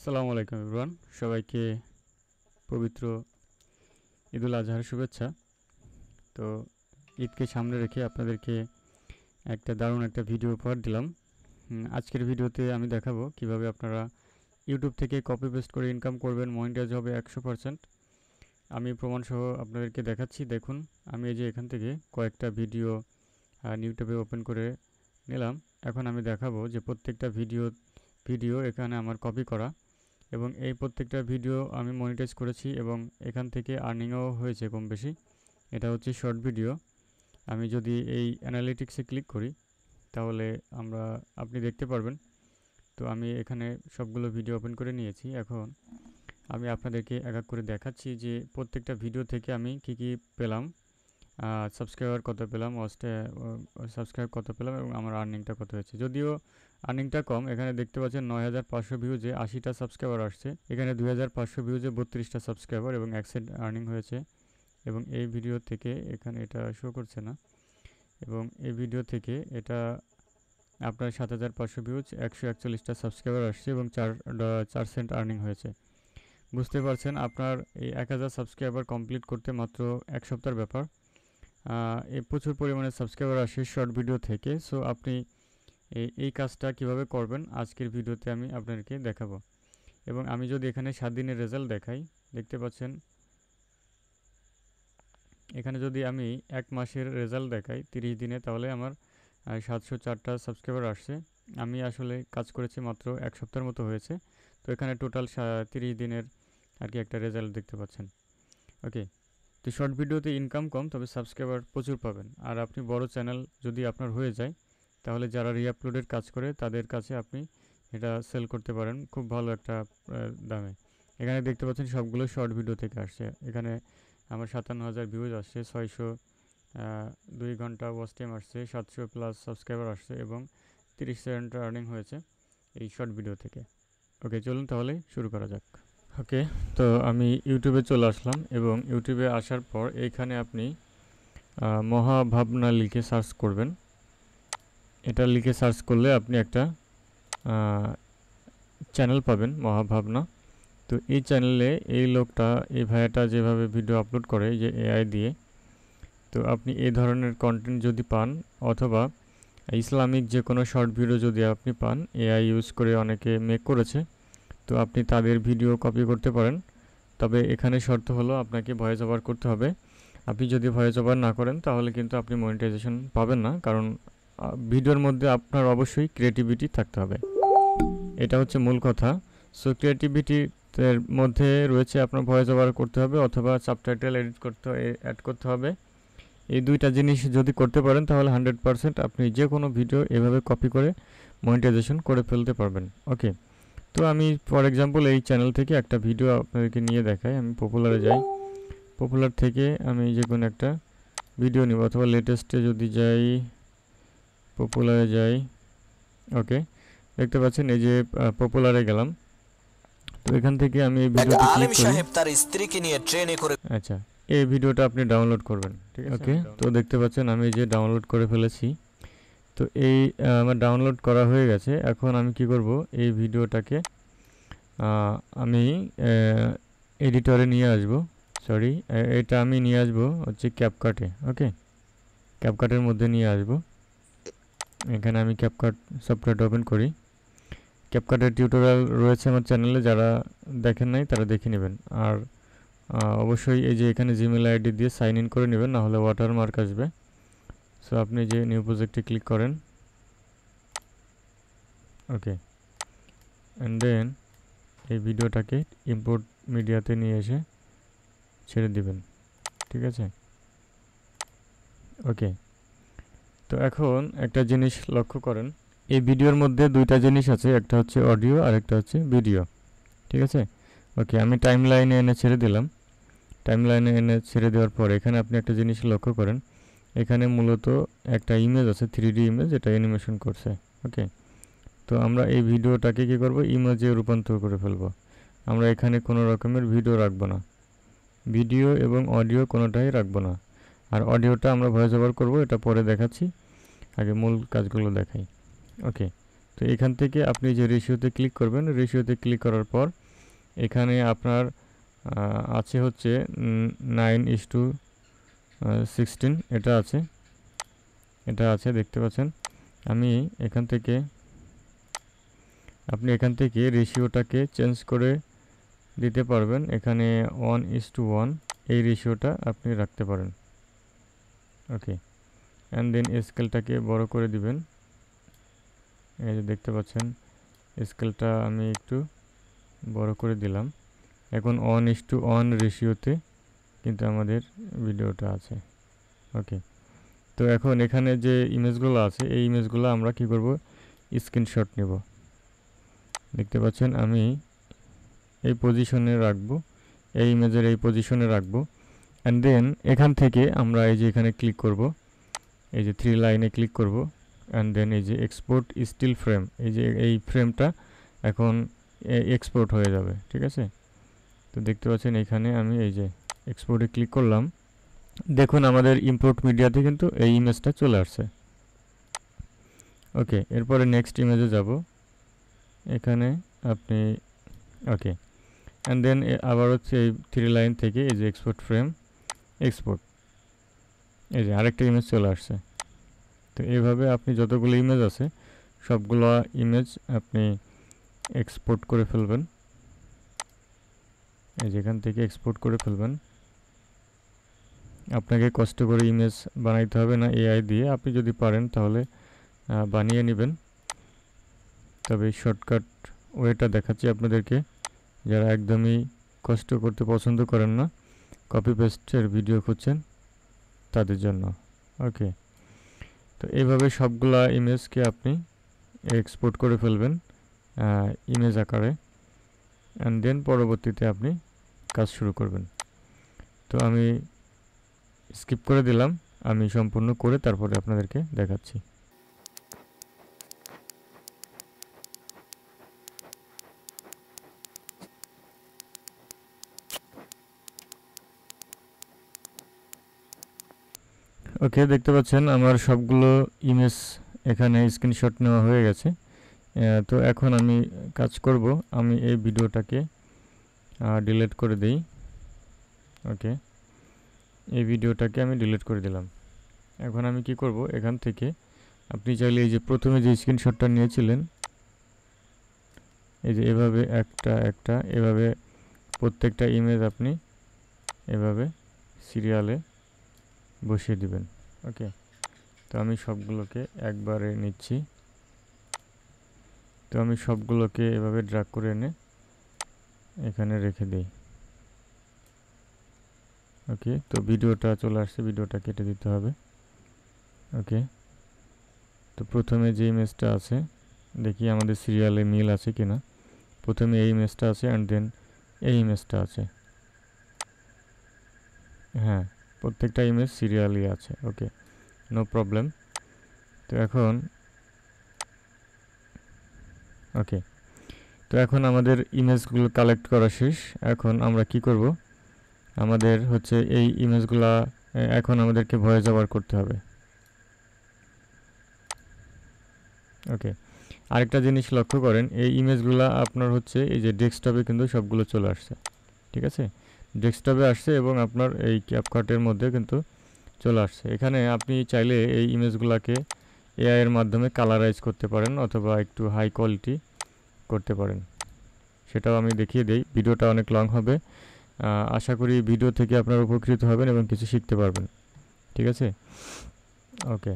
আসসালামু আলাইকুম এভরিওয়ান, সবাইকে পবিত্র ঈদুল আজহার শুভেচ্ছা। তো ঈদকে সামনে রেখে আপনাদেরকে দারুণ একটা ভিডিও উপহার দিলাম। আজকের ভিডিওতে আমি দেখাবো কিভাবে আপনারা ইউটিউব থেকে কপি পেস্ট করে ইনকাম করবেন, মনিটাইজ হবে 100%। আমি প্রমাণসহ আপনাদেরকে দেখাচ্ছি। দেখুন, আমি এই যে এখান থেকে কয়েকটা ভিডিও ইউটিউবে ওপেন করে নিলাম। এখন আমি দেখাবো যে প্রত্যেকটা ভিডিও এখানে আমার কপি করা, এবং এই প্রত্যেকটা ভিডিও আমি মনিটাইজ করেছি এবং এখান থেকে আর্নিংও হয়েছে কম বেশি। এটা হচ্ছে শর্ট ভিডিও। আমি যদি এই অ্যানালিটিক্সে ক্লিক করি তাহলে আপনি দেখতে পারবেন। তো আমি এখানে সবগুলো ভিডিও ওপেন করে নিয়েছি। এখন আমি আপনাদেরকে এক এক করে দেখাচ্ছি যে প্রত্যেকটা ভিডিও থেকে আমি কি পেলাম, সাবস্ক্রাইবার কত পেলাম, সাবস্ক্রাইব কত পেলাম এবং আমার আর্নিংটা কত হয়েছে। যদিও আর্নিংটা কম, এখানে দেখতে পাচ্ছেন ৯,৫০০ ভিউজে ৮০টা সাবস্ক্রাইবার আসছে, এখানে ২,৫০০ ভিউজে ৩২টা সাবস্ক্রাইবার এবং ১ সেন্ট আর্নিং হয়েছে। এবং এই ভিডিও থেকে এখানে এটা শো করছে না, এবং এই ভিডিও থেকে এটা আপনার ৭,৫০০ ভিউজ, ১৪১টা সাবস্ক্রাইবার আসছে এবং ৪ সেন্ট আর্নিং হয়েছে। বুঝতে পারছেন, আপনার এই ১,০০০ সাবস্ক্রাইবার কমপ্লিট করতে মাত্র ১ সপ্তাহের ব্যাপার। এই প্রচুর পরিমাণে সাবস্ক্রাইবার আসে শর্ট ভিডিও থেকে। সো আপনি এই কাজটা কিভাবে করবেন আজকের ভিডিওতে আমি আপনাদেরকে দেখাবো। এবং আমি যদি এখানে 7 দিনের রেজাল্ট দেখাই, দেখতে পাচ্ছেন এখানে যদি আমি 1 মাসের রেজাল্ট দেখাই 30 দিনে, তাহলে আমার 704টা সাবস্ক্রাইবার আসছে। আমি আসলে কাজ করেছি মাত্র 1 সপ্তাহের মতো হয়েছে। তো এখানে টোটাল 30 দিনের একটা রেজাল্ট দেখতে পাচ্ছেন। ওকে, তো শর্ট ভিডিওতে ইনকাম কম, তবে সাবস্ক্রাইবার প্রচুর পাবেন। আর আপনি বড় চ্যানেল যদি আপনার হয়ে যায়, তাহলে যারা রিআপলোডের কাজ করে তাদের কাছে আপনি এটা সেল করতে পারেন খুব ভালো একটা দামে। এখানে দেখতে পাচ্ছেন সবগুলো শর্ট ভিডিও থেকে আসছে। এখানে আমার ৫৭,০০০ ভিউজ আসছে, ২ ঘন্টা ওয়াচ টাইম আসছে, ৭০০ প্লাস সাবস্ক্রাইবার আসছে এবং ৩০ সেন্ট আর্নিং হয়েছে এই শর্ট ভিডিও থেকে। ওকে, চলুন তাহলে শুরু করা যাক। ওকে, তো আমি ইউটিউবে চলে আসলাম এবং ইউটিউবে আসার পর এইখানে আপনি মহাভাবনা লিখে সার্চ করবেন। এটা লিখে সার্চ করলে আপনি একটা চ্যানেল পাবেন, মহাভাবনা। তো এই চ্যানেলে এই লোকটা, এই ভাইয়াটা যেভাবে ভিডিও আপলোড করে, যে এআই দিয়ে, তো আপনি এই ধরনের কন্টেন্ট যদি পান, অথবা ইসলামিক যে কোনো শর্ট ভিডিও যদি আপনি পান, এআই ইউজ করে অনেকে মেক করেছে, তো আপনি তাদের ভিডিও কপি করতে পারেন। তবে এখানে শর্ত হলো আপনাকে ভয়েস ওভার করতে হবে। আপনি যদি ভয়েস ওভার না করেন তাহলে কিন্তু আপনি মনিটাইজেশন পাবেন না, কারণ ভিডিওর মধ্যে আপনার অবশ্যই ক্রিয়েটিভিটি থাকতে হবে। এটা হচ্ছে মূল কথা। সো ক্রিয়েটিভিটির মধ্যে রয়েছে আপনার ভয়েস ওভার করতে হবে অথবা সাবটাইটেল অ্যাড করতে হবে। এই দুইটা জিনিস যদি করতে পারেন তাহলে 100% আপনি যে কোনো ভিডিও এভাবে কপি করে মনিটাইজেশন করে ফেলতে পারবেন। ওকে, তো আমি ফর এক্সাম্পল এই চ্যানেল থেকে একটা ভিডিও আপনাদেরকে নিয়ে দেখাই। আমি পপুলারে যাই, পপুলার থেকে আমি যে কোনো একটা ভিডিও নিব, অথবা লেটেস্টে যদি যাই, পপুলারে যাই। ওকে, দেখতে পাচ্ছেন এই যে পপুলারে গেলাম। তো এখান থেকে আমি এই ভিডিওতে ক্লিক করি। তার স্ত্রীকে নিয়ে ট্রেনে করে, আচ্ছা, এই ভিডিওটা আপনি ডাউনলোড করবেন, ঠিক আছে? ওকে, তো দেখতে পাচ্ছেন আমি যে ডাউনলোড করে ফেলেছি। তো এই আমার ডাউনলোড করা হয়ে গেছে। এখন আমি কি করব, এই ভিডিওটাকে আমি এডিটরে নিয়ে আসব। সরি, এটা আমি নিয়ে আসব হচ্ছে ক্যাপকাটে। ওকে, ক্যাপকাটের মধ্যে নিয়ে আসব। এখানে আমি ক্যাপকাট সফটওয়্যারটা ওপেন করি। ক্যাপকাটের টিউটোরিয়াল রয়েছে আমার চ্যানেলে, যারা দেখেন নাই তারা দেখে নেবেন। আর অবশ্যই এই যে এখানে জিমেল আইডি দিয়ে সাইন ইন করে নেবেন, নাহলে ওয়াটারমার্ক আসবে। সো আপনি যে নিউ প্রজেক্টে ক্লিক করেন। ওকে, অ্যান্ড দেন এই ভিডিওটাকে ইম্পোর্ট মিডিয়াতে নিয়ে এসে ছেড়ে দিবেন, ঠিক আছে? ওকে, তো এখন একটা জিনিস লক্ষ্য করেন, এই ভিডিওর মধ্যে দুইটা জিনিস আছে, একটা হচ্ছে অডিও আর একটা হচ্ছে ভিডিও, ঠিক আছে? ওকে, আমি টাইম লাইনে এনে ছেড়ে দিলাম। টাইম লাইনে এনে ছেড়ে দেওয়ার পর এখানে আপনি একটা জিনিস লক্ষ্য করেন, এখানে মূলত একটা ইমেজ আছে, 3D ইমেজ, এটা অ্যানিমেশন করছে। ওকে, তো আমরা এই ভিডিওটাকে কী করব, ইমেজে রূপান্তর করে ফেলব। আমরা এখানে কোনো রকমের ভিডিও রাখবো না, ভিডিও এবং অডিও কোনোটাই রাখবো না। আর অডিওটা আমরা ভয়েস ওভার করবো, এটা পরে দেখাচ্ছি, আগে মূল কাজগুলো দেখাই। ওকে, তো এখান থেকে আপনি যে রেশিওতে ক্লিক করবেন, রেশিওতে ক্লিক করার পর এখানে আপনার আছে হচ্ছে 9:16 এটা আছে দেখতে পাচ্ছেন। আমি এখান থেকে আপনি এখান থেকে রেশিওটাকে চেঞ্জ করে দিতে পারবেন। এখানে 1:1 এই রেশিওটা আপনি রাখতে পারেন। ওকে, অ্যান্ড দেন স্কেলটাকে বড় করে দিবেন। এই যে দেখতে পাচ্ছেন স্কেলটা আমি একটু বড় করে দিলাম। এখন 1:1 রেশিওতে কিন্তু আমাদের ভিডিওটা আছে। ওকে, তো এখন এখানে যে ইমেজগুলো আছে এই ইমেজগুলো আমরা কি করব, স্ক্রিনশট নেব। দেখতে পাচ্ছেন আমি এই পজিশনে রাখবো, এই ইমেজের এই পজিশনে রাখবো। অ্যান্ড দেন এখান থেকে আমরা এই যে এখানে ক্লিক করব, এই যে 3 লাইনে ক্লিক করব। অ্যান্ড দেন এই যে এক্সপোর্ট স্টিল ফ্রেম, এই যে এই ফ্রেমটা এখন এক্সপোর্ট হয়ে যাবে। ঠিক আছে, তো দেখতে পাচ্ছেন এখানে আমি এই যে এক্সপোর্টে ক্লিক করলাম। দেখুন আমাদের ইম্পোর্ট মিডিয়াতে কিন্তু এই ইমেজটা চলে আসছে। ওকে, এরপরে নেক্সট ইমেজে যাব। এখানে আপনি ওকে, অ্যান্ড দেন আবার হচ্ছে এই 3 লাইন থেকে এই যে এক্সপোর্ট ফ্রেম এক্সপোর্ট, এই যে আরেকটা ইমেজ চলে আসছে। তো এইভাবে আপনি যতগুলো ইমেজ আছে সবগুলো ইমেজ আপনি এক্সপোর্ট করে ফেলবেন। এই যেখান থেকে এক্সপোর্ট করে ফেলবেন। আপনাকে কষ্ট করে ইমেজ বানাইতে হবে না এআই দিয়ে, আপনি যদি পারেন তাহলে বানিয়ে নেবেন। তবে শর্টকাট ওয়েটা দেখাচ্ছি আপনাদেরকে, যারা একদমই কষ্ট করতে পছন্দ করেন না, কপি পেস্টের ভিডিও খুঁজছেন তাদের জন্য। ওকে, তো এইভাবে সবগুলা ইমেজকে আপনি এক্সপোর্ট করে ফেলবেন ইমেজ আকারে। অ্যান্ড দেন পরবর্তীতে আপনি কাজ শুরু করবেন। তো আমি স্কিপ করে দিলাম, আমি সম্পূর্ণ করে তারপরে আপনাদেরকে দেখাচ্ছি। ওকে, দেখতে পাচ্ছেন আমার সবগুলো ইমেজ এখানে স্ক্রিনশট নেওয়া হয়ে গেছে। তো এখন আমি কাজ করব, আমি এই ভিডিওটাকে ডিলিট করে দেই। ওকে, এই ভিডিওটাকে আমি ডিলিট করে দিলাম। এখন আমি কি করব, এখান থেকে আপনি চাইলে এই যে প্রথমে যে স্ক্রিনশটটা নিয়েছিলেন, এই যে এভাবে একটা একটা এভাবে প্রত্যেকটা ইমেজ আপনি এভাবে সিরিয়ালে বসিয়ে দিবেন। ওকে, তো আমি সবগুলোকে একবারে নিচ্ছি। তো আমি সবগুলোকে এভাবে ড্র্যাগ করে এনে এখানে রেখে দিই। ওকে, তো ভিডিওটা চলে আসছে, ভিডিওটা কেটে দিতে হবে। ওকে, তো প্রথমে যে ইমেজটা আছে দেখি আমাদের সিরিয়ালে মিল আছে কিনা। প্রথমে এই ইমেজটা আছে অ্যান্ড দেন এই ইমেজটা আছে। হ্যাঁ, প্রত্যেকটা ইমেজ সিরিয়ালই আছে। ওকে, নো প্রবলেম। তো এখন ওকে, তো এখন আমাদের ইমেজগুলো কালেক্ট করা শেষ। এখন আমরা কি করব, আমাদের হচ্ছে এই ইমেজগুলা এখন আমাদেরকে ভয়েস ওভার করতে হবে। ওকে, আরেকটা জিনিস লক্ষ্য করেন, এই ইমেজগুলা আপনার হচ্ছে এই যে ডেস্কটপে কিন্তু সবগুলো চলে আসছে। ঠিক আছে, ডেস্কটপে আসছে এবং আপনার এই ক্যাপকাটের মধ্যে কিন্তু চলে আসছে। এখানে আপনি চাইলে এই ইমেজগুলোকে এআই এর মাধ্যমে কালারাইজ করতে পারেন অথবা একটু হাই কোয়ালিটি করতে পারেন, সেটাও আমি দেখিয়ে দেই। ভিডিওটা অনেক লং হবে, আশা করি ভিডিও থেকে আপনারা উপকৃত হবেন এবং কিছু শিখতে পারবেন। ঠিক আছে, ওকে,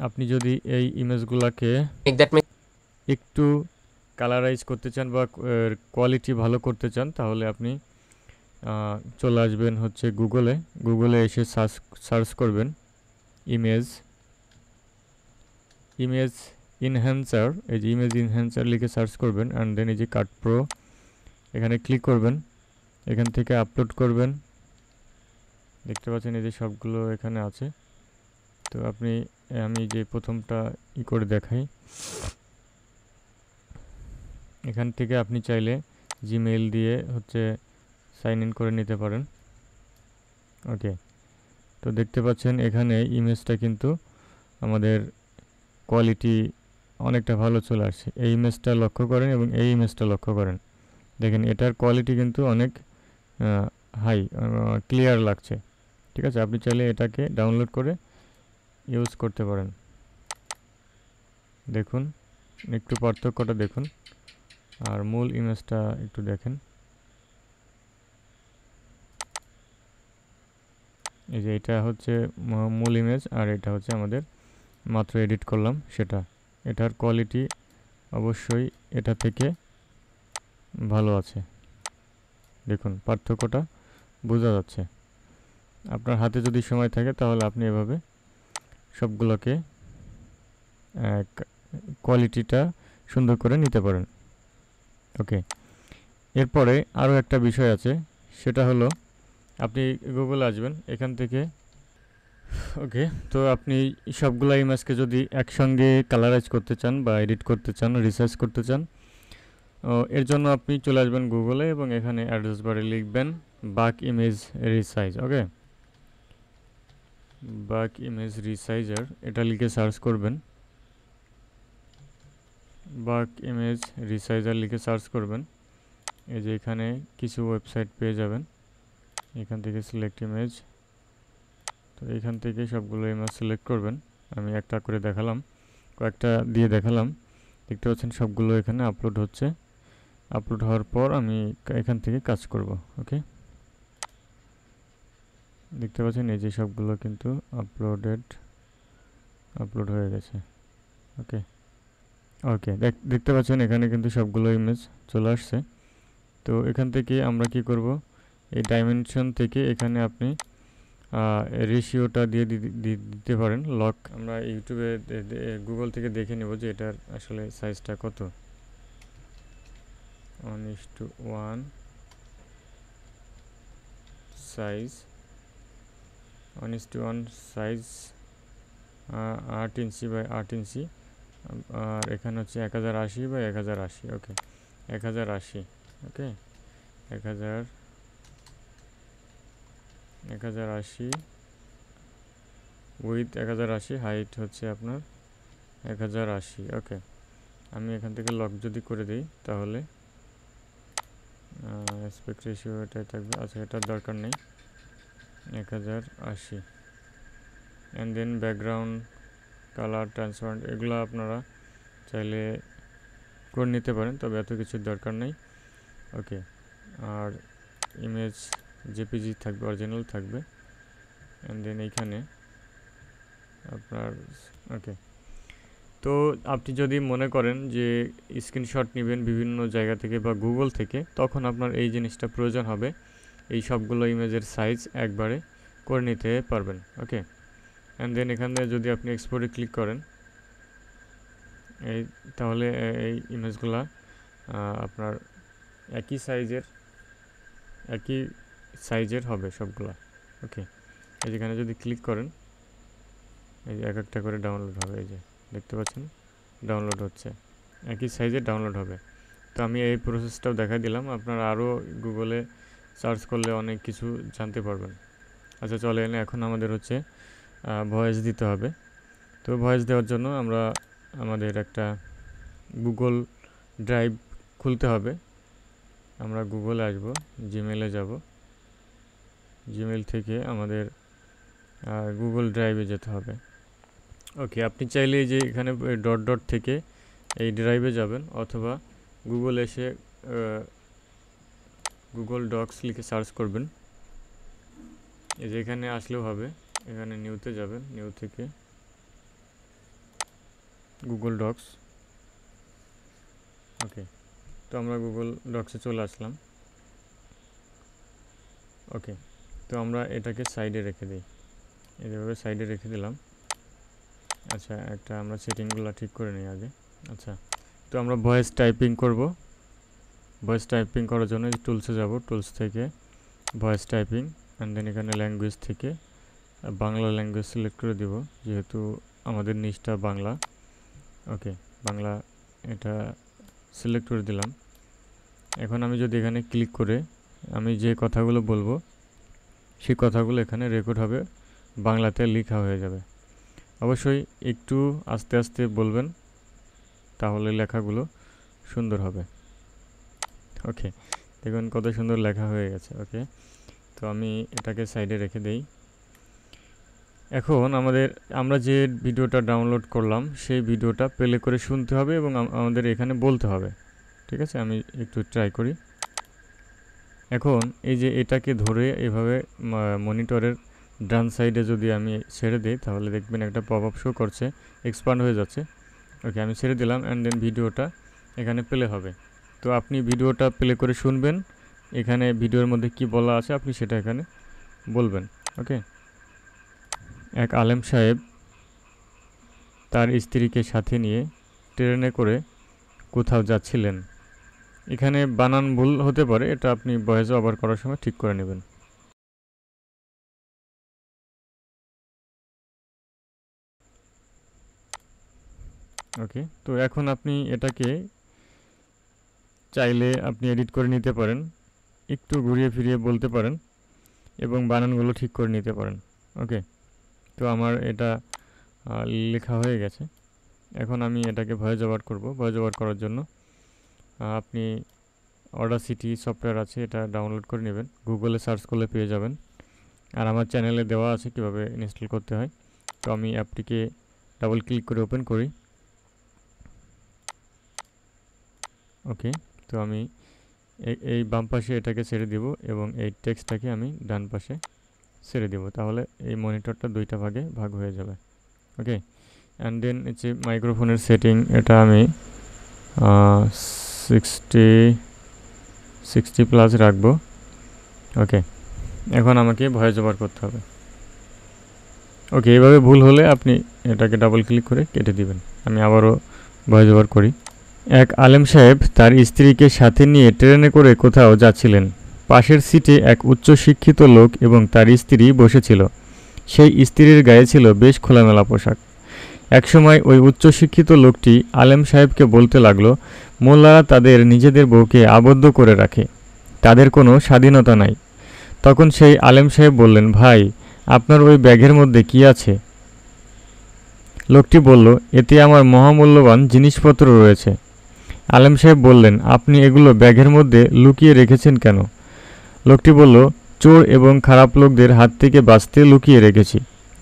আপনি যদি এই ইমেজগুলোকে একটু কালারাইজ করতে চান বা কোয়ালিটি ভালো করতে চান তাহলে আপনি চলে আসবেন হচ্ছে গুগলে এসে সার্চ করবেন ইমেজ ইনহ্যান্সার, এই যে ইমেজ ইনহ্যান্সার লিখে সার্চ করবেন অ্যান্ড দেন এই যে কাট প্রো এখানে ক্লিক করবেন, এখান থেকে আপলোড করবেন। দেখতে পাচ্ছেন এই যে সবগুলো এখানে আছে। তো আমি যে প্রথমটা করে দেখাই, এখান থেকে আপনি চাইলে জিমেইল দিয়ে হচ্ছে সাইন ইন করে নিতে পারেন। ওকে, তো দেখতে পাচ্ছেন এখানে ইমেজটা কিন্তু আমাদের কোয়ালিটি অনেকটা ভালো চলে আসছে। এই ইমেজটা লক্ষ্য করেন এবং এই ইমেজটা লক্ষ্য করেন, দেখেন এটার কোয়ালিটি কিন্তু অনেক হাই, ক্লিয়ার লাগছে। ঠিক আছে, আপনি চাইলে এটাকে ডাউনলোড করে ইউজ করতে পারেন। দেখুন একটু পার্থক্যটা দেখুন, আর মূল ইমেজটা একটু দেখেন। এই যে এটা হচ্ছে মূল ইমেজ, আর এটা হচ্ছে আমাদের মাত্র এডিট করলাম সেটা। এটার কোয়ালিটি অবশ্যই এটা থেকে ভালো আছে, দেখুন পার্থক্যটা বোঝা যাচ্ছে। আপনার হাতে যদি সময় থাকে তাহলে আপনি এভাবে সবগুলোকে কোয়ালিটিটা সুন্দর করে নিতে পারেন। ওকে, এরপরে আরও একটা বিষয় আছে, সেটা হলো আপনি গুগলে আসবেন এখান থেকে। ওকে, তো আপনি সবগুলো ইমেজকে যদি একসঙ্গে কালারাইজ করতে চান বা এডিট করতে চান, রিসার্চ করতে চান, এর জন্য আপনি চলে আসবেন গুগলে এবং এখানে অ্যাড্রেস বারে লিখবেন বাক ইমেজ রিসাইজ। ওকে, বাক ইমেজ রিসাইজার এটা লিখে সার্চ করবেন। বাক ইমেজ রিসাইজার লিখে সার্চ করবেন। এই যে এখানে কিছু ওয়েবসাইট পেয়ে যাবেন, এখান থেকে সিলেক্ট ইমেজ। তো এখান থেকে সবগুলো ইমেজ সিলেক্ট করবেন। আমি একটা করে দেখালাম, কয়েকটা দিয়ে দেখালাম। দেখতে পাচ্ছেন সবগুলো এখানে আপলোড হচ্ছে। আপলোড হওয়ার পর আমি এখান থেকে কাজ করব। ওকে, দেখতে পাচ্ছেন এই যে সবগুলো কিন্তু আপলোড হয়ে গেছে। ওকে ওকে দেখতে পাচ্ছেন এখানে কিন্তু সবগুলো ইমেজ চলে আসছে। তো এখান থেকে আমরা কি করব, এই ডাইমেনশন থেকে এখানে আপনি রেশিওটা দিয়ে দিতে পারেন লক। আমরা ইউটিউবে গুগল থেকে দেখে নেব যে এটার আসলে সাইজটা কত। 1:1 size, 1:1 size 8 inch by 8 inch, আর এখানে হচ্ছে 1080 by 1080। Okay, 1080। Okay, 1080 with 1080, height হচ্ছে আপনার 1080। ওকে, আমি এখান থেকে লক যদি করে দিই তাহলে অ্যাসপেক্ট রেশিও এটাই থাকবে। আচ্ছা, এটার দরকার নেই, 1080। And then background colour transparent এগুলো আপনারা চাইলে করে নিতে পারেন, তবে এত কিছুর দরকার নেই। ওকে, আর ইমেজ জেপিজি থাকবে, অরিজিনাল থাকবে। অ্যান্ড দেন এইখানে আপনার ওকে। তো আপনি যদি মনে করেন যে স্ক্রিনশট নেবেন বিভিন্ন জায়গা থেকে বা গুগল থেকে, তখন আপনার এই জিনিসটা প্রয়োজন হবে, এই সবগুলো ইমেজের সাইজ একবারে করে নিতে পারবেন। ওকে, অ্যান্ড দেন এখানে যদি আপনি এক্সপোর্টে ক্লিক করেন তাহলে এই ইমেজগুলা আপনার একই সাইজের হবে সবগুলা। ওকে, এই যেখানে যদি ক্লিক করেন এই যে এক একটা করে ডাউনলোড হবে, এই যে দেখতে পাচ্ছেন ডাউনলোড হচ্ছে, একই সাইজে ডাউনলোড হবে। তো আমি এই প্রসেসটাও দেখা দিলাম, আপনারা আরও গুগলে সার্চ করলে অনেক কিছু জানতে পারবেন। আচ্ছা চলেন, এখন আমাদের হচ্ছে ভয়েস দিতে হবে। তো ভয়েস দেওয়ার জন্য আমরা আমাদের একটা গুগল ড্রাইভ খুলতে হবে। আমরা গুগলে আসব, জিমেলে যাব, জিমেল থেকে আমাদের গুগল ড্রাইভে যেতে হবে। ওকে, আপনি চাইলে যে এখানে ডট থেকে এই ড্রাইভে যাবেন, অথবা গুগল এসে গুগল ডক্স লিখে সার্চ করবেন। এই যে এখানে আসলেও হবে, এখানে নিউতে যাবেন, নিউ থেকে গুগল ডক্স। ওকে, তো আমরা গুগল ডক্সে চলে আসলাম। ওকে, তো আমরা এটাকে সাইডে রেখে দিই, এইভাবে সাইডে রেখে দিলাম। আচ্ছা, একটা আমরা সেটিংগুলো ঠিক করে নিই আগে। আচ্ছা, তো আমরা ভয়েস টাইপিং করব। ভয়েস টাইপিং করার জন্য টুলসে যাব, টুলস থেকে ভয়েস টাইপিং, অ্যান্ড দেন এখানে ল্যাঙ্গুয়েজ থেকে বাংলা ল্যাঙ্গুয়েজ সিলেক্ট করে দিব, যেহেতু আমাদের নিচটা বাংলা। ওকে, বাংলা এটা সিলেক্ট করে দিলাম। এখন আমি যদি এখানে ক্লিক করে আমি যে কথাগুলো বলবো সেই কথাগুলো এখানে রেকর্ড হবে, বাংলাতে লেখা হয়ে যাবে। অবশ্যই একটু আস্তে আস্তে বলবেন, তাহলে লেখাগুলো সুন্দর হবে। ওকে, দেখুন কত সুন্দর লেখা হয়ে গেছে। ওকে, তো আমি এটাকে সাইডে রেখে দেই। এখন আমরা যে ভিডিওটা ডাউনলোড করলাম সেই ভিডিওটা প্লে করে শুনতে হবে এবং আমাদের এখানে বলতে হবে। ঠিক আছে, আমি একটু ট্রাই করি। এখন এই যে এটাকে ধরে এভাবে মনিটরের ডান সাইডে যদি আমি ছেড়ে দিই, তাহলে দেখবেন একটা পপ আপ শো করছে, এক্সপান্ড হয়ে যাচ্ছে। ওকে, আমি ছেড়ে দিলাম অ্যান্ড দেন ভিডিওটা এখানে প্লে হবে। তো আপনি ভিডিওটা প্লে করে শুনবেন, এখানে ভিডিওর মধ্যে কি বলা আছে আপনি সেটা এখানে বলবেন। ওকে, এক আলেম সাহেব তার স্ত্রীকে সাথে নিয়ে ট্রেনে করে কোথাও যাচ্ছিলেন। এখানে বানান ভুল হতে পারে, এটা আপনি ভয়েস ওভার করার সময় ঠিক করে নেবেন। ওকে, তো এখন আপনি এটাকে চাইলে আপনি এডিট করে নিতে পারেন, একটু ঘুরিয়ে ফিরিয়ে বলতে পারেন এবং বানানগুলো ঠিক করে নিতে পারেন। ওকে, তো আমার এটা লেখা হয়ে গেছে। এখন আমি এটাকে ভয়েস ওভার করব। ভয়েস ওভার করার জন্য আপনি অডাসিটি সফটওয়্যার আছে, এটা ডাউনলোড করে নেবেন, গুগলে সার্চ করলে পেয়ে যাবেন। আর আমার চ্যানেলে দেওয়া আছে কীভাবে ইনস্টল করতে হয়। তো আমি অ্যাপটিকে ডাবল ক্লিক করে ওপেন করি। ওকে, তো আমি এই বাম পাশে এটাকে ছেড়ে দিব এবং এই টেক্সটটাকে আমি ডান পাশে ছেড়ে দিব, তাহলে এই মনিটরটা দুইটা ভাগে ভাগ হয়ে যাবে। ওকে, অ্যান্ড দেন হচ্ছে মাইক্রোফোনের সেটিং, এটা আমি 60 প্লাস রাখবো। ওকে, এখন আমাকে ভয়েস ওভার করতে হবে। ওকে, এইভাবে ভুল হলে আপনি এটাকে ডাবল ক্লিক করে কেটে দিবেন। আমি আবারও ভয়েস ওভার করি। এক আলেম সাহেব তার স্ত্রীকে সাথে নিয়ে ট্রেনে করে কোথাও যাচ্ছিলেন। পাশের সিটে এক উচ্চশিক্ষিত লোক এবং তার স্ত্রী বসেছিল। সেই স্ত্রীর গায়ে ছিল বেশ খোলামেলা পোশাক। একসময় ওই উচ্চশিক্ষিত লোকটি আলেম সাহেবকে বলতে লাগলো, মোল্লারা তাদের নিজেদের বউকে আবদ্ধ করে রাখে, তাদের কোনো স্বাধীনতা নাই। তখন সেই আলেম সাহেব বললেন, ভাই, আপনার ওই ব্যাগের মধ্যে কি আছে? লোকটি বলল, এতে আমার মহামূল্যবান জিনিসপত্র রয়েছে। আলেম সাহেব বললেন, আপনি এগুলো ব্যাগের মধ্যে লুকিয়ে রেখেছেন কেন? লোকটি বলল, চোর এবং খারাপ লোকদের হাত থেকে বাঁচতে লুকিয়ে রেখেছি।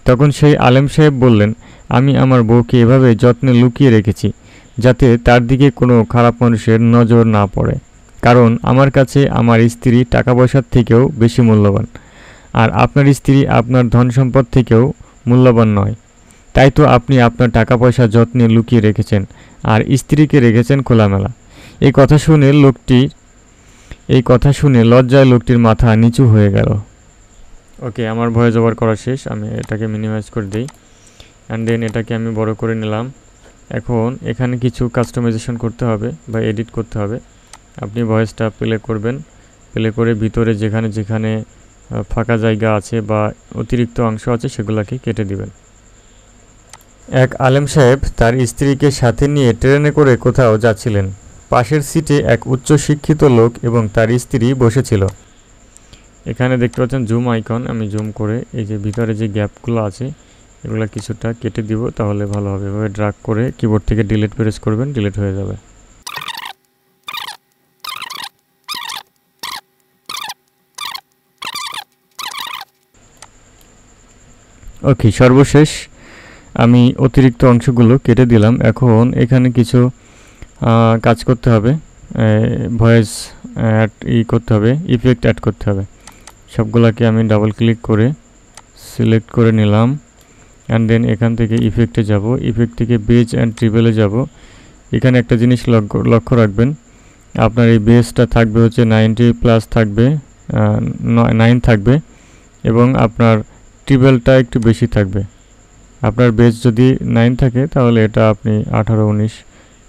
তখন সেই আলেম সাহেব বললেন, আমি আমার বউকে এভাবে যত্নে লুকিয়ে রেখেছি যাতে তার দিকে কোনো খারাপ মানুষের নজর না পড়ে, কারণ আমার কাছে আমার স্ত্রী টাকা পয়সার থেকেও বেশি মূল্যবান, আর আপনার স্ত্রী আপনার ধন সম্পদ থেকেও মূল্যবান নয়। তাই তো আপনি আপনার টাকা পয়সা যত্নে লুকিয়ে রেখেছেন আর স্ত্রীকে রেখেছেন খোলামেলা। এই কথা শুনে লজ্জায় লোকটির মাথা নিচু হয়ে গেল। ওকে, আমার ভয়েস ওভার করা শেষ। আমি এটাকে মিনিমাইজ করে দিই অ্যান্ড দেন এটাকে আমি বড় করে নিলাম। এখন এখানে কিছু কাস্টমাইজেশন করতে হবে বা এডিট করতে হবে। আপনি ভয়েসটা প্লে করবেন, প্লে করে ভিতরে যেখানে যেখানে ফাঁকা জায়গা আছে বা অতিরিক্ত অংশ আছে সেগুলোকে কেটে দিবেন। এক আলেম সাহেব তার স্ত্রীকে সাথে নিয়ে ট্রেনে করে কোথাও যাচ্ছিলেন। পাশের সিটে এক উচ্চশিক্ষিত লোক এবং তার স্ত্রী বসেছিল। এখানে দেখতে পাচ্ছেন জুম আইকন, আমি জুম করে এই যে ভিতরে যে গ্যাপগুলো আছে এগুলো কিছুটা কেটে দিব, তাহলে ভালো হবে। এভাবে ড্র্যাগ করে কিবোর্ড থেকে ডিলিট প্রেস করবেন, ডিলিট হয়ে যাবে। ওকে, সর্বশেষ আমি অতিরিক্ত অংশগুলো কেটে দিলাম। এখন এখানে কিছু কাজ করতে হবে, ভয়েস অ্যাড করতে হবে, ইফেক্ট অ্যাড করতে হবে। সবগুলোকে আমি ডাবল ক্লিক করে সিলেক্ট করে নিলাম অ্যান্ড দেন এখান থেকে ইফেক্টে যাব, ইফেক্ট থেকে বেজ অ্যান্ড ট্রিবেলে যাব। এখানে একটা জিনিস লক্ষ্য রাখবেন, আপনার এই বেজটা থাকবে হচ্ছে 90 প্লাস থাকবে, 9 থাকবে এবং আপনার ট্রিবেলটা একটু বেশি থাকবে। আপনার বেজ যদি 9 থাকে তাহলে এটা আপনি 18-19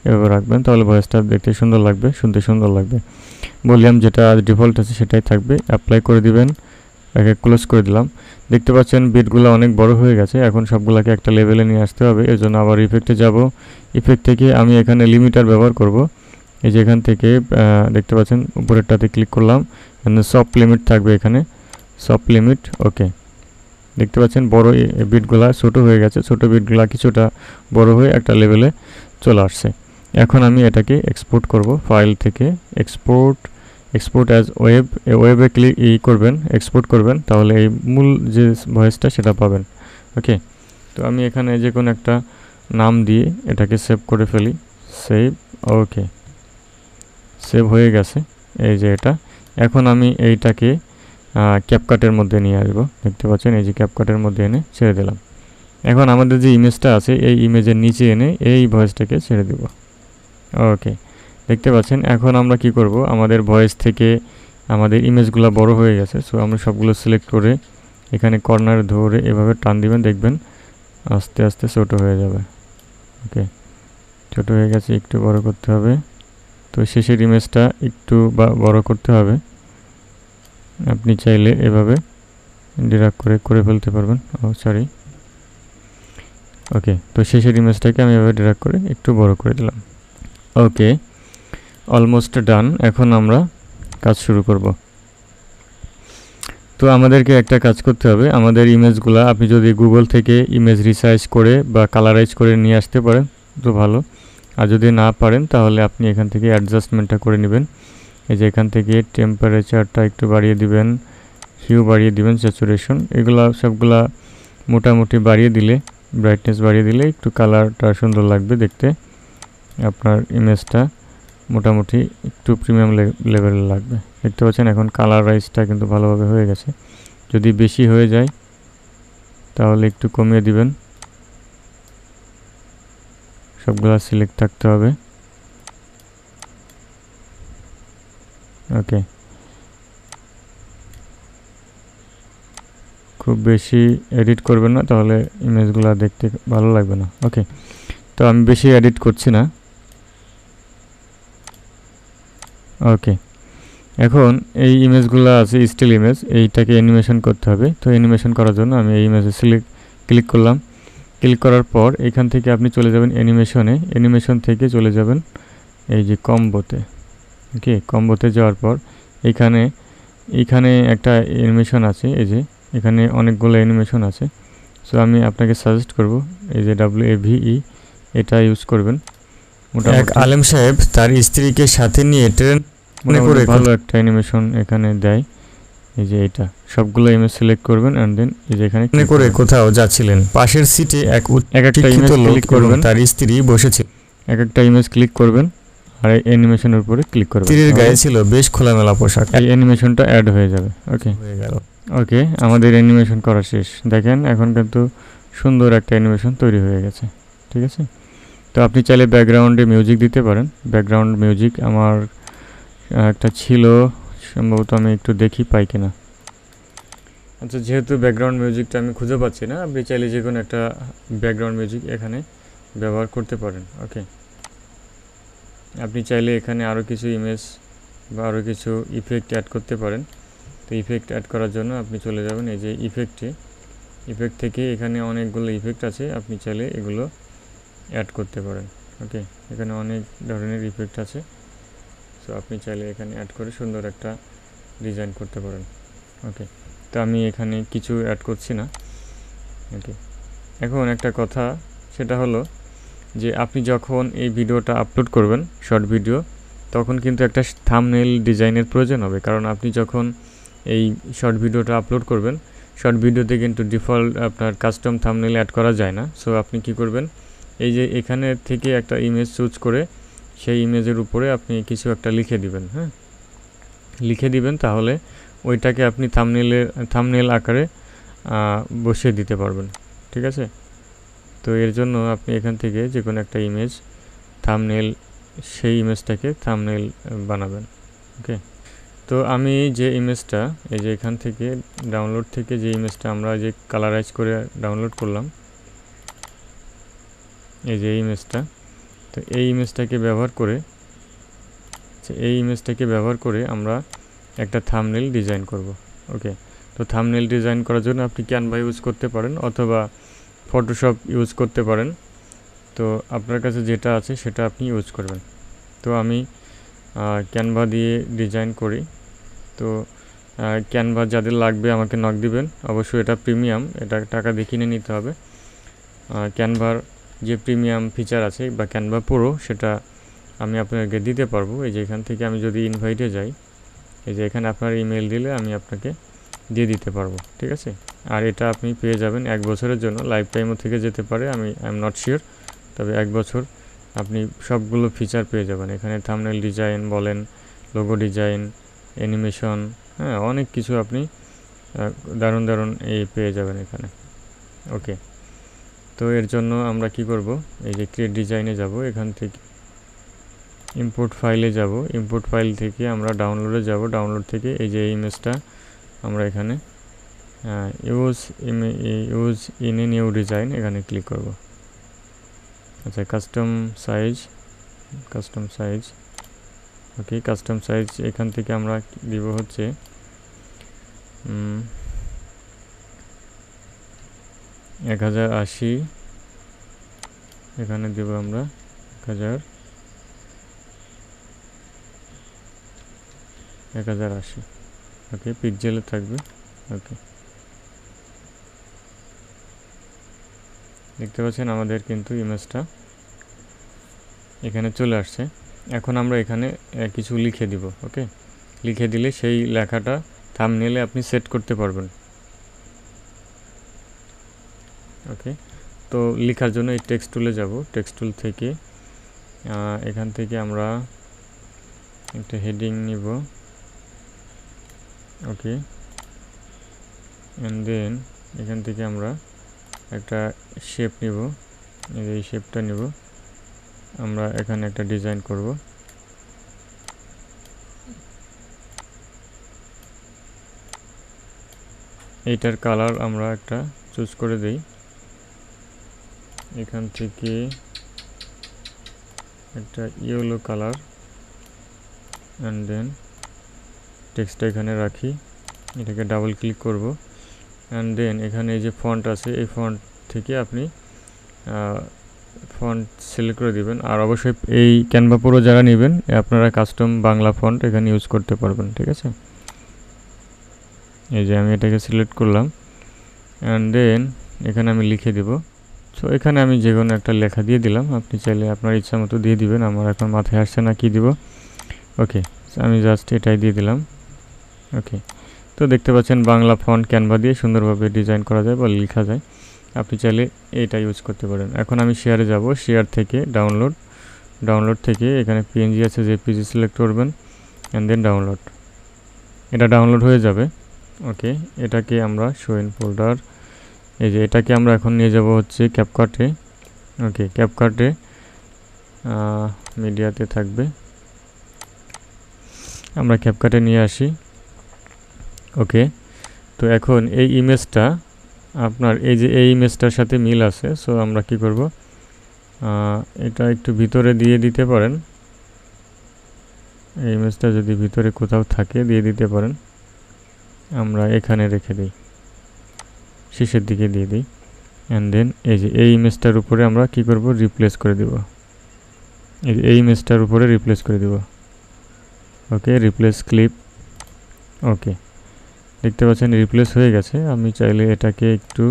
এভাবে রাখবেন, তাহলে ভয়েসটা দেখতে সুন্দর লাগবে, শুনতে সুন্দর লাগবে। ভলিউম যেটা ডিফল্ট আছে সেটাই থাকবে। অ্যাপ্লাই করে দিবেন, একে ক্লোজ করে দিলাম। দেখতে পাচ্ছেন বিটগুলো অনেক বড় হয়ে গেছে, এখন সবগুলোকে একটা লেভেলে নিয়ে আসতে হবে। এর জন্য আবার ইফেক্টে যাব, ইফেক্ট থেকে আমি এখানে লিমিটার ব্যবহার করব। এই যে এখান থেকে দেখতে পাচ্ছেন উপরেরটাতে ক্লিক করলাম, সফট লিমিট থাকবে এখানে, সফট লিমিট। ওকে, দেখতে পাচ্ছেন বড় বিটগুলা ছোট হয়ে গেছে, ছোট বিটগুলা কিছুটা বড় হয়ে একটা লেভেলে চলে আসছে। এখন আমি এটাকে এক্সপোর্ট করব ফাইল থেকে, এক্সপোর্ট অ্যাজ ওয়েব, ওয়েবে করবেন, এক্সপোর্ট করবেন, তাহলে এই মূল যে ভয়েসটা সেটা পাবেন। ওকে, তো আমি এখানে যে কোনো একটা নাম দিয়ে এটাকে সেভ করে ফেলি, সেভ। ওকে, সেভ হয়ে গেছে, এই যে এটা। এখন আমি এইটাকে ক্যাপকাটের মধ্যে নিয়ে আসবো, দেখতে পাচ্ছেন এই যে ক্যাপকাটের মধ্যে এনে ছেড়ে দিলাম। এখন আমাদের যে ইমেজটা আছে এই ইমেজের নিচে এনে এই ভয়েসটাকে ছেড়ে দেব। ওকে, দেখতে পাচ্ছেন এখন আমরা কি করব, আমাদের ভয়েস থেকে আমাদের ইমেজগুলো বড় হয়ে গেছে। সো আমরা সবগুলো সিলেক্ট করে এখানে কর্নার ধরে এভাবে টান দিবেন, দেখবেন আস্তে আস্তে ছোট হয়ে যাবে। ওকে, ছোট হয়ে গেছে, একটু বড় করতে হবে। তো শেষের ইমেজটা একটু বড় করতে হবে, আপনি চাইলে এভাবে ড্র্যাগ করে ফেলতে পারবেন। সরি, ওকে, তো শেষের ইমেজটাকে আমি এভাবে ড্র্যাগ করে একটু বড় করে দিলাম। ওকে, অলমোস্ট ডান। এখন আমরা কাজ শুরু করব। তো আমাদেরকে একটা কাজ করতে হবে, আমাদের ইমেজগুলো আপনি যদি গুগল থেকে ইমেজ রিসাইজ করে বা কালারাইজ করে নিয়ে আসতে পারেন তো ভালো, আর যদি না পারেন তাহলে আপনি এখান থেকে অ্যাডজাস্টমেন্টটা করে নেবেন। এই যে এখান থেকে টেম্পারেচারটা একটু বাড়িয়ে দিবেন, হিউ বাড়িয়ে দিবেন, স্যাচুরেশন এগুলা সবগুলা মোটামুটি বাড়িয়ে দিলে, ব্রাইটনেস বাড়িয়ে দিলে একটু কালারটা সুন্দর লাগবে দেখতে। আপনার ইমেজটা মোটামুটি একটু প্রিমিয়াম লেভেলে লাগবে। দেখতে পাচ্ছেন এখন কালারাইজটা কিন্তু ভালোভাবে হয়ে গেছে। যদি বেশি হয়ে যায় তাহলে একটু কমিয়ে দিবেন, সবগুলা সিলেক্ট থাকতে হবে। ওকে, খুব বেশি এডিট করবেন না, তাহলে ইমেজগুলো দেখতে ভালো লাগবে না। ওকে, তো আমি বেশি এডিট করছি না। ওকে, এখন এই ইমেজগুলো আছে স্টিল ইমেজ, এইটাকে অ্যানিমেশন করতে হবে। তো অ্যানিমেশন করার জন্য আমি এই ইমেজে ক্লিক করলাম। ক্লিক করার পর এখান থেকে আপনি চলে যাবেন অ্যানিমেশনে, অ্যানিমেশন থেকে চলে যাবেন এই যে কম্বোতে। ওকে, কম্বোতে যাওয়ার পর এইখানে একটা অ্যানিমেশন আছে, এই যে এখানে অনেকগুলো অ্যানিমেশন আছে। সো আমি আপনাকে সাজেস্ট করব এই যে WAVE, এটা ইউজ করবেন। এক আলেম সাহেব তার স্ত্রীকে সাথে নিয়ে ট্রেন মনে করে ভালো একটা অ্যানিমেশন এখানে দেয়। এই যে এটা সবগুলো ইমেজ সিলেক্ট করবেন এন্ড দেন এই যে এখানে মনে করে কোথাও যাচ্ছিলেন, পাশের সিটে একটা ইমেজ ক্লিক করবেন, তার স্ত্রী বসেছিল। একটা ইমেজ ক্লিক করবেন আর এই অ্যানিমেশনের উপরে ক্লিক করবেন। স্ত্রীর গায়ে ছিল বেশ খোলামেলা পোশাক। এই অ্যানিমেশনটা অ্যাড হয়ে যাবে। ওকে, হয়ে গেল। ওকে, আমাদের অ্যানিমেশন করা শেষ। দেখেন এখন কিন্তু সুন্দর একটা অ্যানিমেশন তৈরি হয়ে গেছে। ঠিক আছে, তো আপনি চাইলে ব্যাকগ্রাউন্ডে মিউজিক দিতে পারেন। ব্যাকগ্রাউন্ড মিউজিক আমার একটা ছিল, সম্ভবত আমি একটু দেখি পাই কিনা। আচ্ছা, যেহেতু ব্যাকগ্রাউন্ড মিউজিকটা আমি খুঁজে পাচ্ছি না, আপনি চাইলে যে কোনো একটা ব্যাকগ্রাউন্ড মিউজিক এখানে ব্যবহার করতে পারেন। ওকে, আপনি চাইলে এখানে আরও কিছু ইমেজ বা আরও কিছু ইফেক্ট অ্যাড করতে পারেন। তো ইফেক্ট অ্যাড করার জন্য আপনি চলে যাবেন এই যে ইফেক্ট থেকে এখানে অনেকগুলো ইফেক্ট আছে, আপনি চাইলে এগুলো অ্যাড করতে পারেন। ওকে, এখানে অনেক ধরনের ইফেক্ট আছে, সো আপনি চাইলে এখানে অ্যাড করে সুন্দর একটা ডিজাইন করতে পারেন। ওকে, তো আমি এখানে কিছু অ্যাড করছি না। ওকে, এখন একটা কথা, সেটা হলো যে আপনি যখন এই ভিডিওটা আপলোড করবেন শর্ট ভিডিও, তখন কিন্তু একটা থাম্বনেইল ডিজাইনের প্রয়োজন হবে। কারণ আপনি যখন এই শর্ট ভিডিওটা আপলোড করবেন, শর্ট ভিডিওতে কিন্তু ডিফল্ট আপনার কাস্টম থাম্বনেইল অ্যাড করা যায় না। সো আপনি কি করবেন, এই যে এখানে থেকে একটা ইমেজ চুজ করে সেই ইমেজের উপরে আপনি কিছু একটা লিখে দিবেন। হ্যাঁ, লিখে দিবেন, তাহলে ওইটাকে আপনি থাম্বনেইল আকারে বসিয়ে দিতে পারবেন। ঠিক আছে, তো এর জন্য আপনি এখান থেকে যে কোনো একটা ইমেজ থাম্বনেইল, সেই ইমেজটাকে থাম্বনেইল বানাবেন। ওকে, তো আমি যে ইমেজটা এই যে এখান থেকে ডাউনলোড থেকে যে ইমেজটা আমরা যে কালারাইজ করে ডাউনলোড করলাম, এই যে ইমেজটা, তো এই ইমেজটাকে ব্যবহার করে আমরা একটা থাম্বনেইল ডিজাইন করব। ওকে, তো থাম্বনেইল ডিজাইন করার জন্য আপনি ক্যানভা ইউজ করতে পারেন অথবা ফটোশপ ইউজ করতে পারেন। তো আপনার কাছে যেটা আছে সেটা আপনি ইউজ করবেন। তো আমি ক্যানভা দিয়ে ডিজাইন করি। তো ক্যানভা যাদের লাগবে আমাকে নক দিবেন। অবশ্যই এটা প্রিমিয়াম, এটা টাকা দিয়ে কিনে নিতে হবে। ক্যানভার যে প্রিমিয়াম ফিচার আছে বা ক্যানভা প্রো, সেটা আমি আপনাকে দিতে পারবো। এই যে এখান থেকে আমি যদি ইনভাইটে যাই, এই যে এখানে আপনার ইমেল দিলে আমি আপনাকে দিয়ে দিতে পারবো, ঠিক আছে। আর এটা আপনি পেয়ে যাবেন 1 বছরের জন্য, লাইফ টাইমও থেকে যেতে পারে, আই এম নট শিওর, তবে 1 বছর আপনি সবগুলো ফিচার পেয়ে যাবেন। এখানে থাম্বনেল ডিজাইন বলেন, লোগো ডিজাইন, অ্যানিমেশন, হ্যাঁ অনেক কিছু আপনি দারুণ দারুণ পেয়ে যাবেন এখানে। ওকে, তো এর জন্য আমরা কি করব, এই যে ক্রিয়েট ডিজাইনে যাব, এখান থেকে ইম্পোর্ট ফাইলে যাব, ইম্পোর্ট ফাইল থেকে আমরা ডাউনলোডে যাব, ডাউনলোড থেকে এই যে ইমেজটা আমরা এখানে use in a new design এখানে ক্লিক করব। আচ্ছা, কাস্টম সাইজ, ওকে, কাস্টম সাইজ এখান থেকে আমরা দিব হচ্ছে 1080, এখানে দেব আমরা 1080, ওকে, পিক্সেলে থাকবে। ওকে, দেখতে পাচ্ছেন আমাদের কিন্তু ইমেজটা এখানে চলে আসছে। এখন আমরা এখানে কিছু লিখে দিব। ওকে, লিখে দিলে সেই লেখাটা থাম্বনেলে আপনি সেট করতে পারবেন। ওকে, তো লেখার জন্য এই টেক্সট টুলে যাব, টেক্সট টুল থেকে এখান থেকে আমরা একটা হেডিং নিব। ওকে, অ্যান্ড দেন এখান থেকে আমরা একটা শেপ নিব, এই শেপটা নিব, আমরা এখানে একটা ডিজাইন করব। এইটার কালার আমরা একটা চুজ করে দেই, এখান থেকে একটা ইয়েলো কালার, অ্যান্ড দেন টেক্সটটা এখানে রাখি, এটাকে ডাবল ক্লিক করব, অ্যান্ড দেন এখানে এই যে ফন্ট আছে, এই ফন্ট থেকে আপনি ফন্ট সিলেক্ট করে দিবেন। আর অবশ্যই এই ক্যানভা প্রো যারা নেবেন, আপনারা কাস্টম বাংলা ফন্ট এখানে ইউজ করতে পারবেন, ঠিক আছে। এই যে আমি এটাকে সিলেক্ট করলাম, অ্যান্ড দেন এখানে আমি লিখে দেব। সো এখানে আমি যে কোনো একটা লেখা দিয়ে দিলাম, আপনি চাইলে আপনার ইচ্ছা মতো দিয়ে দিবেন, আমার এখন মাথায় আসছে না কি দিব। ওকে, আমি জাস্ট এটাই দিয়ে দিলাম। ওকে, তো দেখতে পাচ্ছেন বাংলা ফন্ট ক্যানভা দিয়ে সুন্দরভাবে ডিজাইন করা যায় বা লেখা যায়, আপনি চাইলে এইটা ইউজ করতে পারেন। এখন আমি শেয়ারে যাব, শেয়ার থেকে ডাউনলোড থেকে এখানে পিএনজি আছে, জেপিজি সিলেক্ট করবেন, অ্যান্ড দেন ডাউনলোড, এটা ডাউনলোড হয়ে যাবে। ওকে, এটাকে আমরা শো ইন ফোল্ডার, এই যে এটাকে আমরা এখন নিয়ে যাব হচ্ছে ক্যাপকাটে। ওকে, ক্যাপকাটে মিডিয়াতে থাকবে, আমরা ক্যাপকাটে নিয়ে আসি। ওকে, তো এখন এই ইমেজটা আপনার এই যে এই ইমেজটার সাথে মিল আছে, সো আমরা কি করব, এটা একটু ভিতরে দিয়ে দিতে পারেন, এই ইমেজটা যদি ভিতরে কোথাও থাকে দিয়ে দিতে পারেন, আমরা এখানে রেখে দিই, শেষের দিকে দিয়ে দিই, অ্যান্ড দেন এই যে এই ইমেজটার উপরে আমরা কি করব, রিপ্লেস করে দিব, এই ইমেজটার উপরে রিপ্লেস করে দিব। ওকে, রিপ্লেস ক্লিপ। ওকে, দেখতে পাচ্ছেন রিপ্লেস হয়ে গেছে। আমি চাইলে এটাকে একটু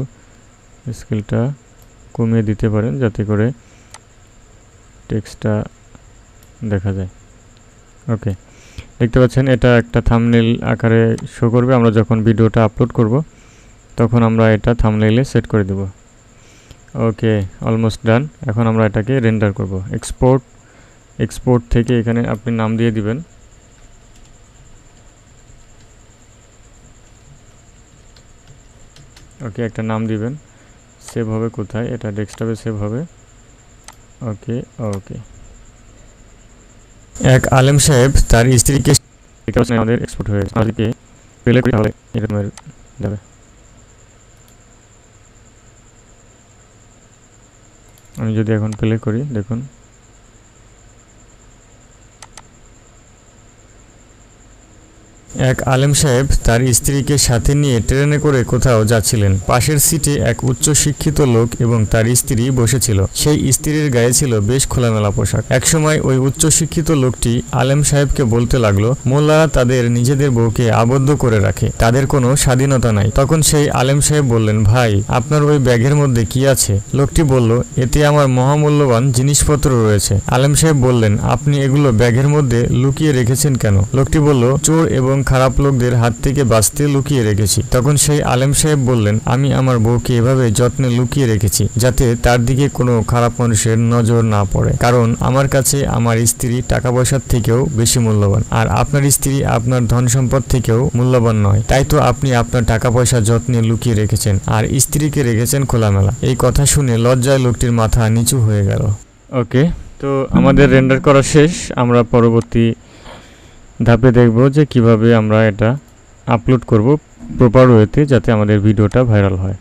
স্কেলটা কমিয়ে দিতে পারেন যাতে করে টেক্সটটা দেখা যায়। ওকে, দেখতে পাচ্ছেন এটা একটা থাম্বনেল আকারে শো করবে, আমরা যখন ভিডিওটা আপলোড করব তখন আমরা এটা থাম্বনেইলে সেট করে দেব। ওকে, অলমোস্ট ডান। এখন আমরা এটাকে রেন্ডার করব। এক্সপোর্ট থেকে এখানে আপনি নাম দিয়ে দিবেন। ওকে, একটা নাম দিবেন, সেভ হবে কোথায়, এটা ডেস্কটপে সেভ হবে। ওকে, ওকে, এক আলেম সাহেব তার স্ত্রীকে আমাদের এক্সপোর্ট হয়ে গেছে, আমাদেরকে প্লে করি তাহলে এরকম যাবে। আমি যদি এখন প্লে করি, দেখুন এক আলেম সাহেব তার স্ত্রীকে সাথে নিয়ে ট্রেনে করে কোথাও যাচ্ছিলেন। পাশের সিটে এক উচ্চ শিক্ষিত লোক এবং তার স্ত্রী বসেছিল। সেই স্ত্রীর গায়ে ছিল বেশ খোলামেলা পোশাক। একসময় ওই উচ্চ শিক্ষিত লোকটি আলেম সাহেবকে বলতে লাগলো, মোল্লারা তাদের নিজেদের বউকে আবদ্ধ করে রাখে, তাদের কোনো স্বাধীনতা নাই। তখন সেই আলেম সাহেব বললেন, ভাই আপনার ওই ব্যাগের মধ্যে কি আছে? লোকটি বলল, এতে আমার মহামূল্যবান জিনিসপত্র রয়েছে। আলেম সাহেব বললেন, আপনি এগুলো ব্যাগের মধ্যে লুকিয়ে রেখেছেন কেন? লোকটি বলল, চোর এবং খারাপ লোকদের হাত থেকে বাঁচতে লুকিয়ে রেখেছি। তখন সেই আলেম সাহেব বললেন, আমি আমার বউকে এভাবে যত্নে লুকিয়ে রেখেছি যাতে তার দিকে কোনো খারাপ মানুষের নজর না পড়ে, কারণ আমার কাছে আমার স্ত্রী টাকা পয়সার থেকেও বেশি মূল্যবান, আর আপনার স্ত্রী আপনার ধন সম্পদ থেকেও মূল্যবান নয়। তাই তো আপনি আপনার টাকা পয়সা যত্নে লুকিয়ে রেখেছেন আর স্ত্রীকে রেখেছেন খোলামেলা। এই কথা শুনে লজ্জায় লোকটির মাথা নিচু হয়ে গেল। ওকে, তো আমাদের রেন্ডার করা শেষ। আমরা পরবর্তী ধাপে দেখব যে কিভাবে আমরা এটা আপলোড করব প্রপার ওয়েতে, যাতে আমাদের ভিডিওটা ভাইরাল হয়।